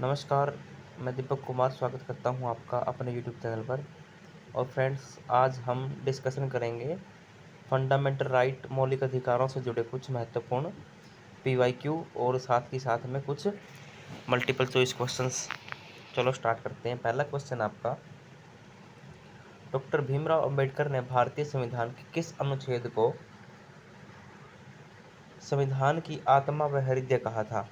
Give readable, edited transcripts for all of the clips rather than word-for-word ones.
नमस्कार, मैं दीपक कुमार स्वागत करता हूं आपका अपने यूट्यूब चैनल पर। और फ्रेंड्स, आज हम डिस्कशन करेंगे फंडामेंटल राइट मौलिक अधिकारों से जुड़े कुछ महत्वपूर्ण पीवाईक्यू और साथ ही साथ में कुछ मल्टीपल चॉइस क्वेश्चंस। चलो स्टार्ट करते हैं। पहला क्वेश्चन आपका, डॉक्टर भीमराव अंबेडकर ने भारतीय संविधान के किस अनुच्छेद को संविधान की आत्मा व हृदय कहा था?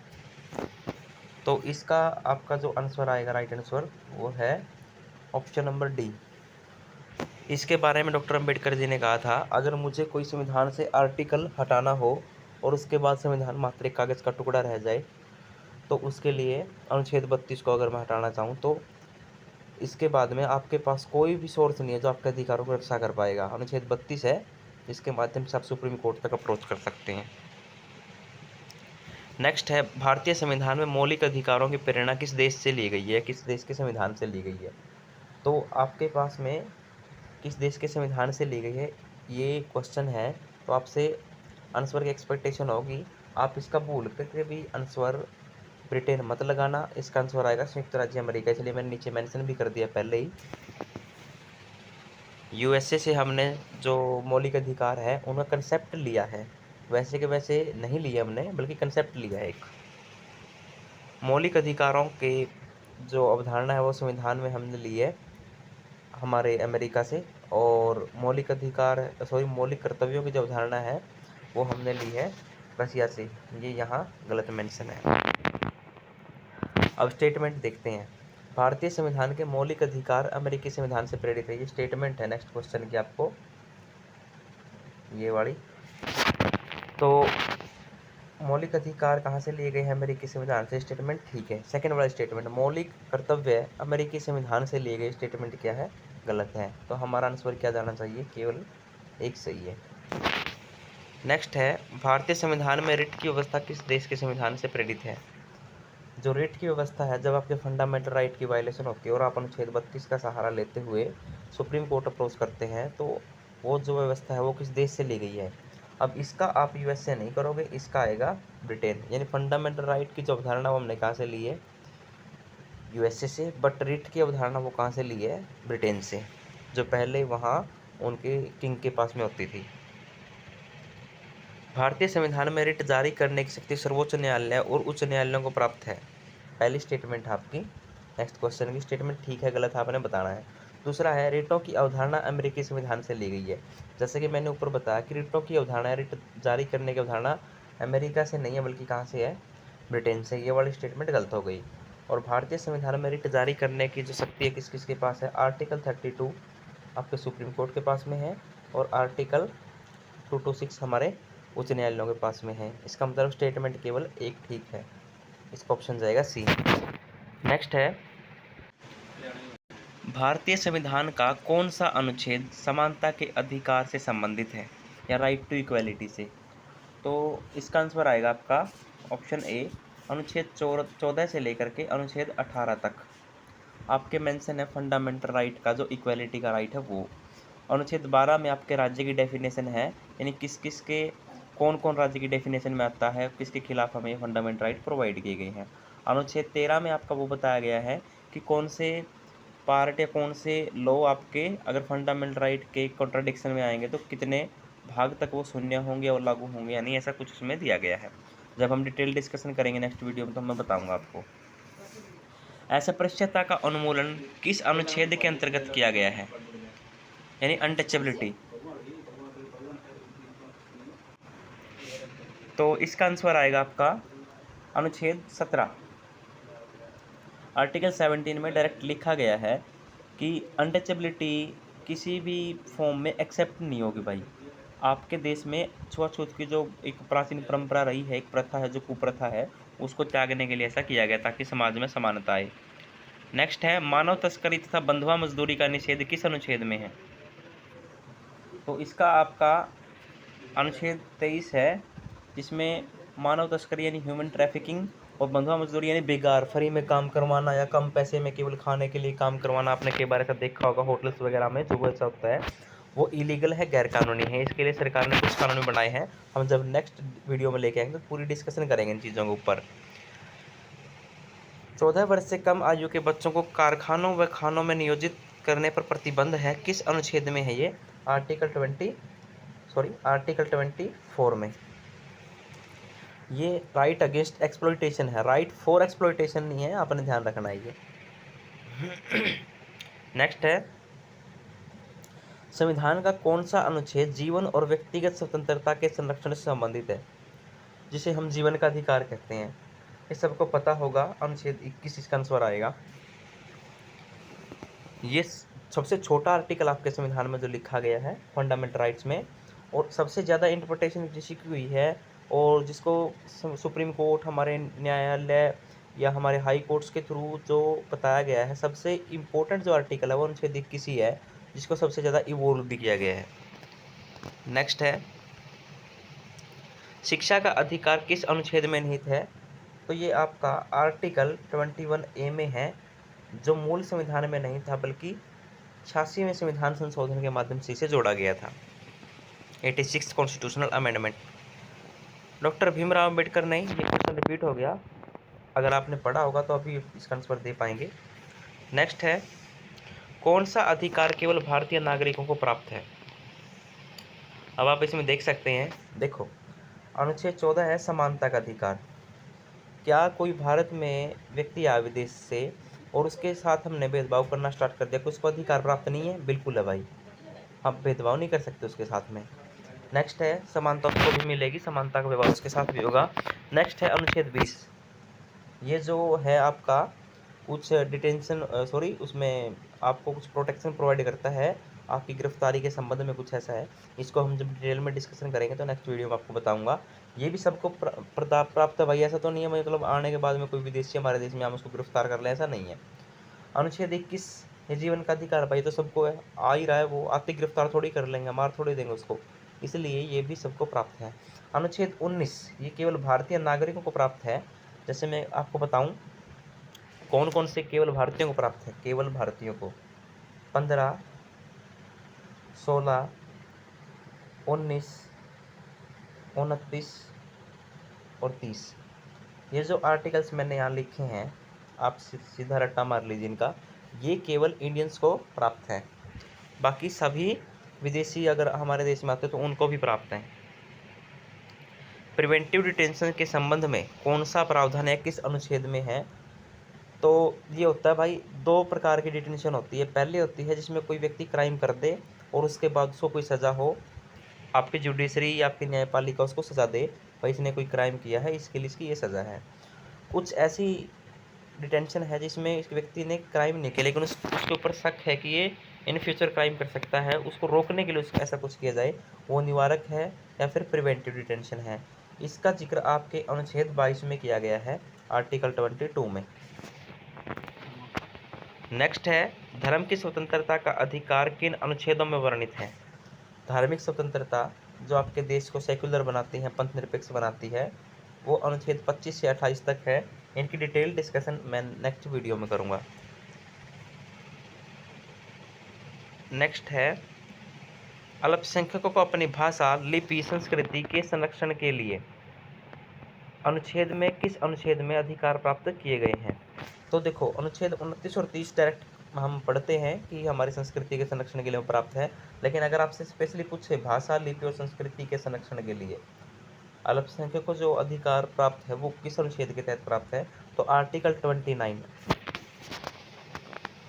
तो इसका आपका जो आंसर आएगा, राइट आंसर, वो है ऑप्शन नंबर डी। इसके बारे में डॉक्टर अंबेडकर जी ने कहा था, अगर मुझे कोई संविधान से आर्टिकल हटाना हो और उसके बाद संविधान मात्र एक कागज का टुकड़ा रह जाए, तो उसके लिए अनुच्छेद 32 को अगर मैं हटाना चाहूँ तो इसके बाद में आपके पास कोई भी सोर्स नहीं है जो आपके अधिकारों को रक्षा कर पाएगा। अनुच्छेद 32 है, जिसके माध्यम से आप सुप्रीम कोर्ट तक अप्रोच कर सकते हैं। नेक्स्ट है, भारतीय संविधान में मौलिक अधिकारों की प्रेरणा किस देश से ली गई है, किस देश के संविधान से ली गई है? तो आपके पास में किस देश के संविधान से ली गई है, ये क्वेश्चन है, तो आपसे आंसर की एक्सपेक्टेशन होगी। आप इसका भूल करके भी आंसर ब्रिटेन मत लगाना। इसका आंसर आएगा संयुक्त राज्य अमेरिका, इसलिए मैंने नीचे मेंशन भी कर दिया पहले ही। यूएसए से हमने जो मौलिक अधिकार है उनका कंसेप्ट लिया है, वैसे के वैसे नहीं लिया हमने, बल्कि कंसेप्ट लिया है एक। मौलिक अधिकारों के जो अवधारणा है वो संविधान में हमने ली है हमारे अमेरिका से, और मौलिक कर्तव्यों की जो अवधारणा है वो हमने ली है रसिया से। ये यहाँ गलत मेंशन है। अब स्टेटमेंट देखते हैं। भारतीय संविधान के मौलिक अधिकार अमेरिकी संविधान से प्रेरित है, ये स्टेटमेंट है नेक्स्ट क्वेश्चन की आपको, ये वाली। तो मौलिक अधिकार कहाँ से लिए गए हैं? अमेरिकी संविधान से। स्टेटमेंट ठीक है। सेकंड वाला स्टेटमेंट, मौलिक कर्तव्य अमेरिकी संविधान से लिए गए, स्टेटमेंट क्या है? गलत है। तो हमारा आंसर क्या जाना चाहिए? केवल एक सही है। नेक्स्ट है, भारतीय संविधान में रिट की व्यवस्था किस देश के संविधान से प्रेरित है? जो रिट की व्यवस्था है, जब आपके फंडामेंटल राइट की वायलेशन होती है और आप अनुच्छेद 32 का सहारा लेते हुए सुप्रीम कोर्ट अप्रोच करते हैं, तो वो जो व्यवस्था है वो किस देश से ली गई है? अब इसका आप यूएस से नहीं करोगे, इसका आएगा ब्रिटेन। यानी फंडामेंटल राइट की जो अवधारणा वो हमने कहाँ से ली है? यूएसए से। बट रिट की अवधारणा वो कहाँ से ली है? ब्रिटेन से, जो पहले वहाँ उनके किंग के पास में होती थी। भारतीय संविधान में रिट जारी करने की शक्ति सर्वोच्च न्यायालय और उच्च न्यायालयों को प्राप्त है। पहली स्टेटमेंट है आपकी। नेक्स्ट क्वेश्चन की स्टेटमेंट ठीक है गलत आपने बताना है। दूसरा है, रिटों की अवधारणा अमेरिकी संविधान से ली गई है। जैसे कि मैंने ऊपर बताया कि रिटों की अवधारणा, रिट जारी करने की अवधारणा अमेरिका से नहीं है, बल्कि कहाँ से है? ब्रिटेन से। ये वाली स्टेटमेंट गलत हो गई। और भारतीय संविधान में रिट जारी करने की जो शक्ति है किस किस के पास है? आर्टिकल 32 आपके सुप्रीम कोर्ट के पास में है, और आर्टिकल 226 हमारे उच्च न्यायालयों के पास में है। इसका मतलब स्टेटमेंट केवल एक ठीक है। इसका ऑप्शन जाएगा सी। नेक्स्ट है, भारतीय संविधान का कौन सा अनुच्छेद समानता के अधिकार से संबंधित है, या राइट टू इक्वलिटी से? तो इसका आंसर आएगा आपका ऑप्शन ए, अनुच्छेद 14 से लेकर के अनुच्छेद 18 तक आपके मेंशन है फंडामेंटल राइट का, जो इक्वलिटी का राइट है वो। अनुच्छेद 12 में आपके राज्य की डेफिनेशन है, यानी किस किस के कौन कौन राज्य की डेफिनेशन में आता है, किसके खिलाफ हमें फंडामेंटल राइट प्रोवाइड किए गए हैं। अनुच्छेद 13 में आपका वो बताया गया है कि कौन से पार्ट या कौन से लॉ आपके अगर फंडामेंटल राइट के कॉन्ट्राडिक्शन में आएंगे तो कितने भाग तक वो शून्य होंगे और लागू होंगे, यानी ऐसा कुछ उसमें दिया गया है। जब हम डिटेल डिस्कशन करेंगे नेक्स्ट वीडियो में तो मैं बताऊंगा आपको। अस्पृश्यता का उन्मूलन किस अनुच्छेद के अंतर्गत किया गया है, यानी अनटचेबिलिटी? तो इसका आंसर आएगा आपका अनुच्छेद 17। आर्टिकल 17 में डायरेक्ट लिखा गया है कि अनटचेबिलिटी किसी भी फॉर्म में एक्सेप्ट नहीं होगी भाई। आपके देश में छुआछूत की जो एक प्राचीन परंपरा रही है, एक प्रथा है, जो कुप्रथा है, उसको त्यागने के लिए ऐसा किया गया ताकि समाज में समानता आए। नेक्स्ट है, मानव तस्करी तथा बंधुआ मजदूरी का निषेध किस अनुच्छेद में है? तो इसका आपका अनुच्छेद 23 है, जिसमें मानव तस्करी यानी ह्यूमन ट्रैफिकिंग और बंधुआ मजदूरी यानी बेकार फ्री में काम करवाना या कम पैसे में केवल खाने के लिए काम करवाना, आपने कई बार ऐसा देखा होगा होटल्स वगैरह में जो ऐसा होता है, वो इलीगल है, गैर कानूनी है। इसके लिए सरकार ने कुछ कानून बनाए हैं, हम जब नेक्स्ट वीडियो में लेके आएंगे तो पूरी डिस्कशन करेंगे इन चीज़ों के ऊपर। 14 वर्ष से कम आयु के बच्चों को कारखानों व खानों में नियोजित करने पर प्रतिबंध है। किस अनुच्छेद में है ये? आर्टिकल 24 में। ये राइट अगेंस्ट एक्सप्लॉइटेशन है, राइट फॉर एक्सप्लॉइटेशन नहीं है, आपने ध्यान रखना है ये। नेक्स्ट है, संविधान का कौन सा अनुच्छेद जीवन और व्यक्तिगत स्वतंत्रता के संरक्षण से संबंधित है, जिसे हम जीवन का अधिकार कहते हैं? ये सबको पता होगा, अनुच्छेद 21 इसका आंसर आएगा। ये सबसे छोटा आर्टिकल आपके संविधान में जो लिखा गया है फंडामेंटल राइट्स में, और सबसे ज़्यादा इंटरप्रिटेशन जिसकी हुई है, और जिसको सुप्रीम कोर्ट, हमारे न्यायालय या हमारे हाई कोर्ट्स के थ्रू जो बताया गया है, सबसे इम्पोर्टेंट जो आर्टिकल है वो अनुच्छेद 21 ही है, जिसको सबसे ज़्यादा इवोल्व भी किया गया है। नेक्स्ट है, शिक्षा का अधिकार किस अनुच्छेद में निहित है? तो ये आपका आर्टिकल 21A में है, जो मूल संविधान में नहीं था बल्कि 86वें संविधान संशोधन के माध्यम से इसे जोड़ा गया था। 86 constitutional amendment. Doctor Bhimrao Ambedkar नहीं, ये क्वेश्चन रिपीट हो गया, अगर आपने पढ़ा होगा तो अभी इसका आंसर दे पाएंगे। नेक्स्ट है, कौन सा अधिकार केवल भारतीय नागरिकों को प्राप्त है? अब आप इसमें देख सकते हैं, देखो अनुच्छेद 14 है समानता का अधिकार। क्या कोई भारत में व्यक्ति आया विदेश से और उसके साथ हमने भेदभाव करना स्टार्ट कर दिया, कोई उसको अधिकार प्राप्त नहीं है? बिल्कुल है भाई, आप भेदभाव नहीं कर सकते उसके साथ में। नेक्स्ट है, समानता उसको भी मिलेगी, समानता का व्यवहार उसके साथ भी होगा। नेक्स्ट है अनुच्छेद 20, ये जो है आपका कुछ डिटेंशन उसमें आपको कुछ प्रोटेक्शन प्रोवाइड करता है आपकी गिरफ्तारी के संबंध में, कुछ ऐसा है। इसको हम जब डिटेल में डिस्कशन करेंगे तो नेक्स्ट वीडियो में आपको बताऊंगा। ये भी सबको प्राप्त है भाई, ऐसा तो नहीं है मतलब आने के बाद में कोई विदेशी हमारे देश में हम उसको गिरफ्तार कर लें, ऐसा नहीं है। अनुच्छेद 21 ये जीवन का अधिकार भाई, तो सबको है, आ ही रहा है, वो आते गिरफ्तार थोड़ी कर लेंगे, मार थोड़ी देंगे उसको, इसलिए ये भी सबको प्राप्त है। अनुच्छेद 19 ये केवल भारतीय नागरिकों को प्राप्त है। जैसे मैं आपको बताऊं कौन कौन से केवल भारतीयों को प्राप्त है, केवल भारतीयों को 15, 16, 19, 29 और 30। ये जो आर्टिकल्स मैंने यहाँ लिखे हैं, आप सीधा रट्टा मार लीजिए इनका, ये केवल इंडियंस को प्राप्त है, बाकी सभी विदेशी अगर हमारे देश में आते हैं तो उनको भी प्राप्त है। प्रिवेंटिव डिटेंशन के संबंध में कौन सा प्रावधान है, किस अनुच्छेद में है? तो ये होता है भाई, दो प्रकार की डिटेंशन होती है। पहले होती है जिसमें कोई व्यक्ति क्राइम कर दे और उसके बाद उसको कोई सज़ा हो, आपकी जुडिशरी या आपकी न्यायपालिका उसको सज़ा दे, भाई इसने कोई क्राइम किया है, इसके लिए इसकी ये सज़ा है। कुछ ऐसी डिटेंशन है जिसमें इस व्यक्ति ने क्राइम नहीं किया लेकिन उसके ऊपर शक है कि ये इन फ्यूचर क्राइम कर सकता है, उसको रोकने के लिए उसको ऐसा कुछ किया जाए, वो निवारक है या फिर प्रिवेंटिव डिटेंशन है। इसका जिक्र आपके अनुच्छेद 22 में किया गया है, आर्टिकल 22 में। नेक्स्ट है, धर्म की स्वतंत्रता का अधिकार किन अनुच्छेदों में वर्णित है? धार्मिक स्वतंत्रता जो आपके देश को सेक्युलर बनाती है, पंथ निरपेक्ष बनाती है, वो अनुच्छेद 25 से 28 तक है। इनकी डिटेल डिस्कशन मैं नेक्स्ट वीडियो में करूँगा। नेक्स्ट है, अल्पसंख्यकों को अपनी भाषा, लिपि, संस्कृति के संरक्षण के लिए अनुच्छेद में किस अनुच्छेद में अधिकार प्राप्त किए गए हैं? तो देखो अनुच्छेद 29 और 30 डायरेक्ट हम पढ़ते हैं कि हमारी संस्कृति के संरक्षण के लिए प्राप्त है, लेकिन अगर आपसे स्पेशली पूछे भाषा, लिपि और संस्कृति के संरक्षण के लिए अल्पसंख्यकों को जो अधिकार प्राप्त है वो किस अनुच्छेद के तहत प्राप्त है? तो आर्टिकल 29।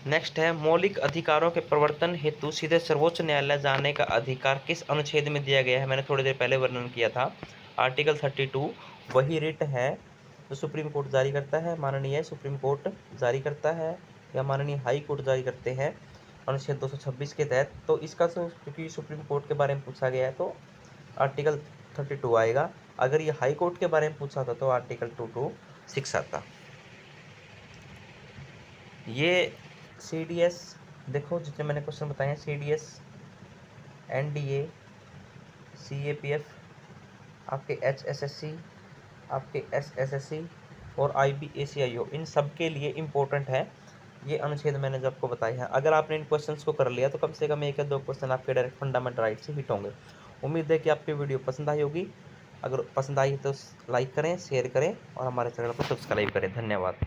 नेक्स्ट है, मौलिक अधिकारों के प्रवर्तन हेतु सीधे सर्वोच्च न्यायालय जाने का अधिकार किस अनुच्छेद में दिया गया है? मैंने थोड़ी देर पहले वर्णन किया था, आर्टिकल 32। वही रिट है जो सुप्रीम कोर्ट जारी करता है, माननीय सुप्रीम कोर्ट जारी करता है या माननीय हाई कोर्ट जारी करते हैं अनुच्छेद 226 के तहत। तो इसका क्योंकि सुप्रीम कोर्ट के बारे में पूछा गया है तो आर्टिकल 32 आएगा। अगर ये हाई कोर्ट के बारे में पूछा था तो आर्टिकल 226 आता। ये CDS देखो जितने मैंने क्वेश्चन बताए हैं, CDS, NDA, CAPF, आपके HSSC, आपके SSSC और IBACIO, इन सब के लिए इम्पोर्टेंट है ये अनुच्छेद मैंने जो आपको बताए हैं। अगर आपने इन क्वेश्चंस को कर लिया तो कम से कम 1 या 2 क्वेश्चन आपके डायरेक्ट फंडामेंटल राइट से हिट होंगे। उम्मीद है कि आपकी वीडियो पसंद आई होगी। अगर पसंद आई तो लाइक करें, शेयर करें और हमारे चैनल को सब्सक्राइब करें। धन्यवाद।